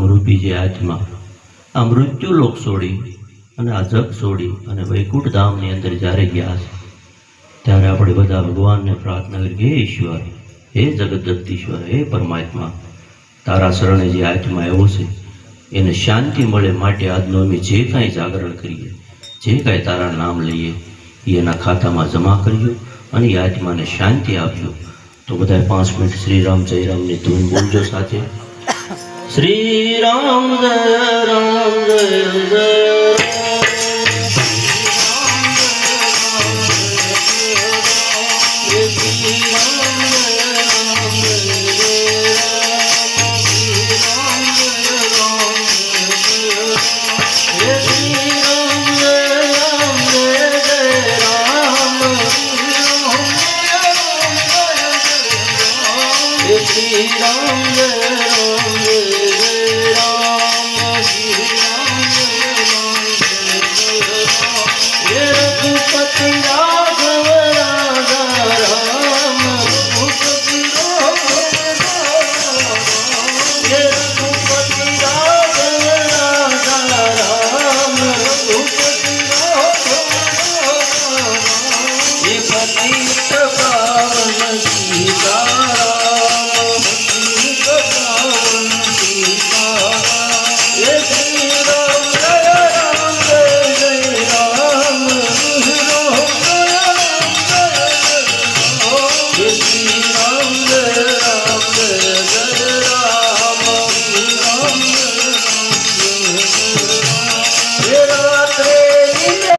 નામરૂપી જે આત્મા આ મૃત્યુ લોક છોડી અને આ જગ છોડી અને વૈકુંઠ ધામની અંદર જ્યારે ગયા છે ત્યારે આપણે બધા ભગવાનને પ્રાર્થના કરી, હે ઈશ્વર, હે જગદત્તીશ્વર, હે પરમાત્મા, તારા શરણે જે આત્મા આવ્યો છે એને શાંતિ મળે માટે આજનો અમે જે કાંઈ જાગરણ કરીએ, જે કાંઈ તારા નામ લઈએ એ એના ખાતામાં જમા કર્યો અને એ આત્માને શાંતિ આપ્યો. તો બધા 5 મિનિટ શ્રી રામ જય રામની ધૂન બોલજો સાથે. શ્રી રામ જય રામ જય જય